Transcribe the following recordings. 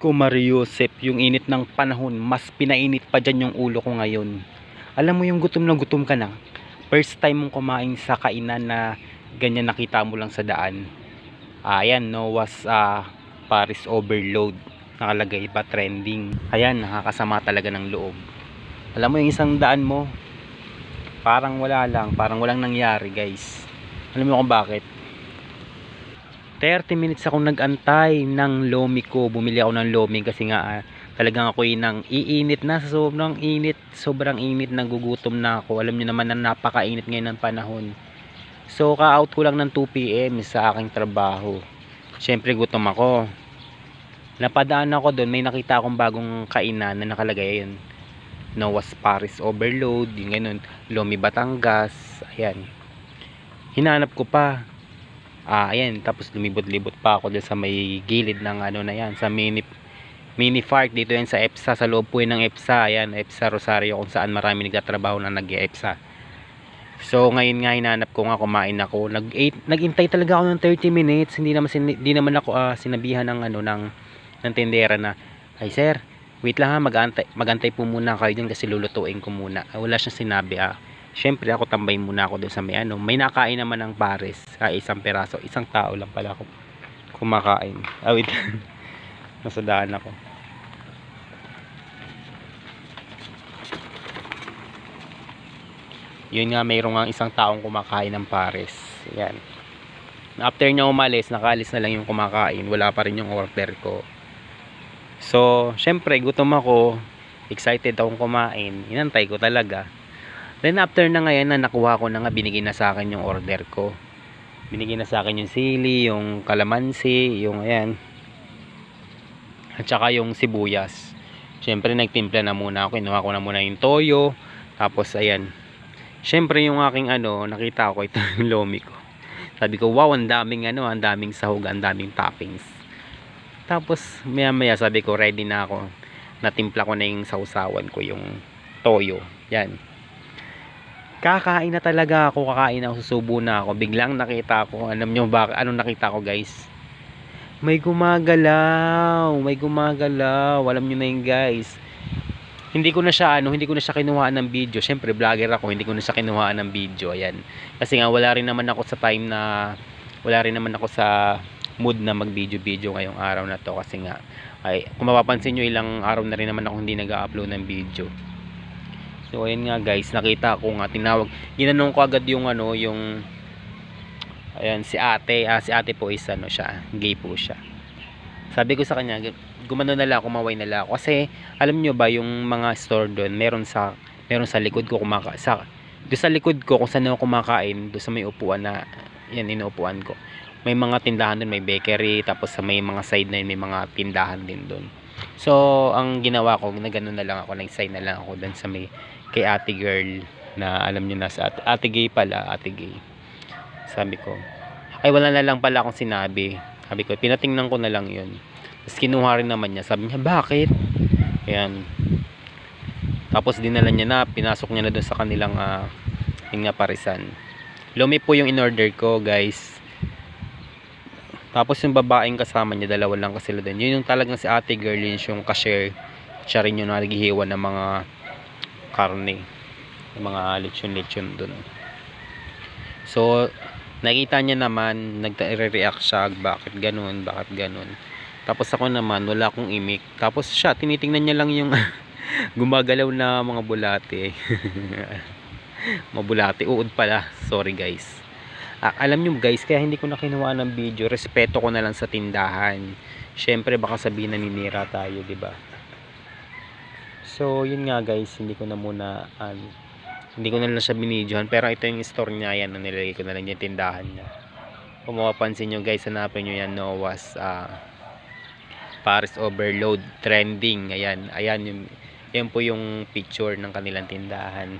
ko Mariusep, yung init ng panahon, mas pinainit pa dyan yung ulo ko ngayon. Alam mo yung gutom na gutom ka na, first time mong kumain sa kainan na ganyan nakita mo lang sa daan. Ayan, Noah's Paris Overload nakalagay pa, trending. Ayan, nakakasama talaga ng loob. Alam mo yung isang daan mo, parang wala lang, parang walang nangyari guys. Alam mo kung bakit? 30 minutes akong nag-antay ng lomi ko. Bumili ako ng lomi kasi nga talagang ako'y nang iinit na sa sobrang init, nagugutom na ako. Alam niyo naman na napakainit ngayon ng panahon. So ka-out ko lang ng 2 PM sa aking trabaho. Syempre gutom ako. Napadaan ako doon, may nakita akong bagong kainan na nakalagay yun, Noah's Paris Overload, yung ganun, Lomi Batangas. Ayan, hinanap ko pa. Ayan, tapos lumibot-libot pa ako dyan sa may gilid ng ano na yan, sa mini park dito yan sa EPSA, sa loob po yan ng EPSA. Ayan, EPSA Rosario, kung saan marami nagtatrabaho na nag-EPSA. So ngayon nga hinanap ko nga, kumain ako. Nag-intay talaga ako ng 30 minutes. Hindi naman ako sinabihan ng ano ng tindera na, ay sir, wait lang ha, magantay po muna kayo dyan kasi lulutuin ko muna. Wala siyang sinabi. Syempre ako tambay muna ako doon sa may ano. May nakain naman ng pares, isang peraso. Isang tao lang pala ako kumakain. Wait. Nasa daan ako. Yun nga, mayroong nga isang taong kumakain ng pares. Yan. After niya umalis, nakaalis na lang yung kumakain. Wala pa rin yung order ko. So, syempre gutom ako. Excited akong kumain. Inantay ko talaga. Then after na ngayon na nakuha ko na nga, binigay na sa akin yung order ko. Binigay na sa akin yung sili, yung kalamansi, yung ayan. At saka yung sibuyas. Syempre nagtimpla na muna ako. Kinuha ko na muna yung toyo. Tapos ayan. Syempre yung aking ano, nakita ko ito yung lomi ko. Sabi ko, wow, ang daming ano, ang daming sahog, ang daming toppings. Tapos maya maya sabi ko, ready na ako. Natimpla ko na yung sausawan ko, yung toyo. Yan. Kakain na talaga ako, kakain ako, susubo na ako. Biglang nakita ko, alam nyo ba anong nakita ko guys? May gumagalaw, alam nyo na yun guys. Hindi ko na siya kinuhaan ng video. Syempre vlogger ako, hindi ko na siya kinuhaan ng video. Ayan. Kasi nga wala rin naman ako sa mood na mag video ngayong araw na to. Kasi nga kung mapapansin nyo, ilang araw na rin naman ako hindi nag-upload ng video. So ayan nga guys, nakita ko nga, ginanong ko agad yung ano, yung ayan, si ate po is ano siya, gay po siya. Sabi ko sa kanya, gumano na lang, kumaway na lang ako. Kasi alam nyo ba, yung mga store doon, meron sa likod ko, doon sa likod ko kung saan ako kumakain, doon sa may upuan na yan, inuupuan ko, may mga tindahan doon, may bakery, tapos sa may mga side na yun, may mga tindahan din doon. So ang ginawa ko, nagano na lang ako, nag-sign na lang ako doon sa may kay ate girl, na alam nyo na, sa ate gay pala, ate gay. Sabi ko, ay wala na lang pala akong sinabi. Sabi ko, pinatingnan ko na lang yun. Tapos kinuha rin naman niya. Sabi niya, bakit? Ayan. Tapos dinala niya na, pinasok niya na doon sa kanilang yung nga parisan. Lomi po yung in-order ko guys. Tapos yung babaeng kasama niya, dalawa lang kasi sila doon. Yun yung talagang si ate girl, yun yung cashier. Siya rin yung naghihiwa ng mga karne, ng mga lechon doon. So nakita niya naman, nagre-react siya, bakit ganun. Tapos ako naman, wala akong imik. Tapos siya, tinitingnan niya lang yung gumagalaw na mga bulate. Mga bulate, uod pala, sorry guys. Alam nyo guys, kaya hindi ko na kinuha ng video, respeto ko na lang sa tindahan. Syempre baka sabihin na ninira tayo, diba? So yun nga guys, hindi ko na lang siya binidyohan, pero ito yung store niya, yan, nilagay ko na lang yung tindahan niya. Kung mapapansin nyo guys, hanapin nyo yan, Noah's Paris Overload, trending. Ayan yan po yung picture ng kanilang tindahan.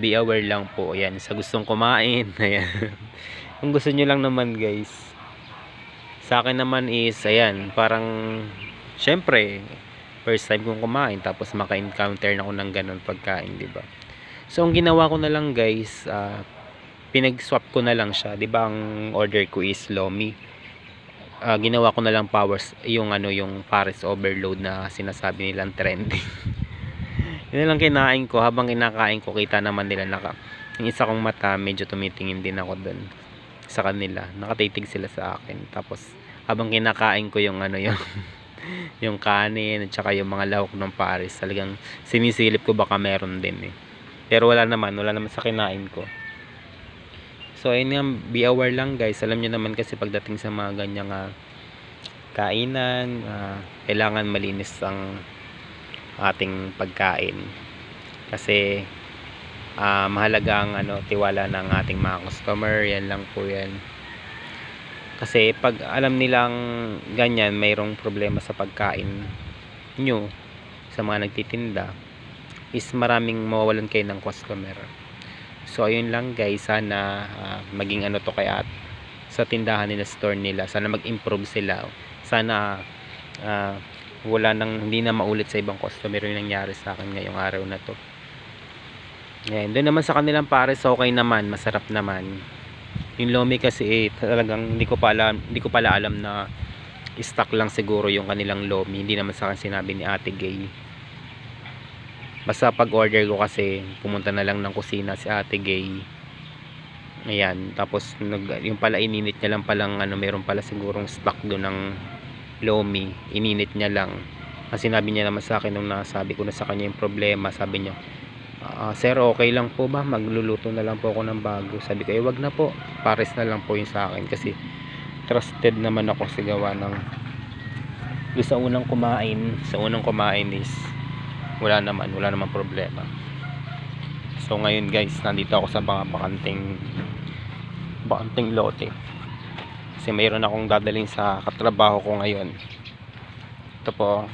Be aware lang po, ayan, sa gustong kumain. Ayan. Kung gusto nyo lang naman guys, sa akin naman is, ayan, parang syempre first time kong kumain, tapos maka-encounter na ako ng ganun pagkain, diba? So ang ginawa ko na lang guys, pinag-swap ko na lang siya, 'di ba? Ang order ko is lomi. ginawa ko na lang powers yung yung Paris overload na sinasabi nilang trending. Yun na lang kinain ko. Habang kinakain ko, kita naman nila yung isa kong mata medyo tumitingin din ako dun sa kanila, nakatitig sila sa akin. Tapos habang kinakain ko yung yung yung kanin at saka yung mga lahok ng Paris, talagang sinisilip ko baka meron din pero wala naman sa kinain ko. So ayun nga, be aware lang guys. Alam niyo naman kasi pagdating sa mga ganyang kainan, kailangan malinis ang ating pagkain kasi mahalaga ang tiwala ng ating mga customer. Yan lang po yan. Kasi pag alam nilang ganyan, mayroong problema sa pagkain nyo sa mga nagtitinda, is maraming mawawalan kayo ng customer. So ayun lang guys, sana maging to kaya sa tindahan nila, store nila, sana mag-improve sila. Sana hindi na maulit sa ibang customer yung nangyari sa akin ngayong araw na to. Ngayon, doon naman sa kanilang Pares, okay naman, masarap naman. Yung lomi kasi talagang hindi ko pala alam na stock lang siguro yung kanilang lomi. Hindi naman sa akin sinabi ni Ate Gay. Basta pag order ko kasi pumunta na lang ng kusina si Ate Gay. Ayan, tapos yung pala ininit niya lang palang meron pala sigurong stock doon ng lomi. Ininit niya lang. Ang sinabi niya naman sa akin nung nasabi ko na sa kanya yung problema, sabi niya, sir, okay lang po ba? Magluluto na lang po ako ng bago. Sabi ko, wag na po. Pares na lang po yung sa akin. Kasi trusted naman ako sa gawa ng sa unang kumain is wala naman problema. So ngayon guys, nandito ako sa mga bakanting lote. Kasi mayroon akong dadalhin sa katrabaho ko ngayon. Ito po.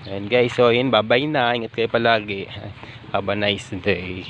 Ayan guys, so yun, bye bye na. Ingat kayo palagi. Have a nice day.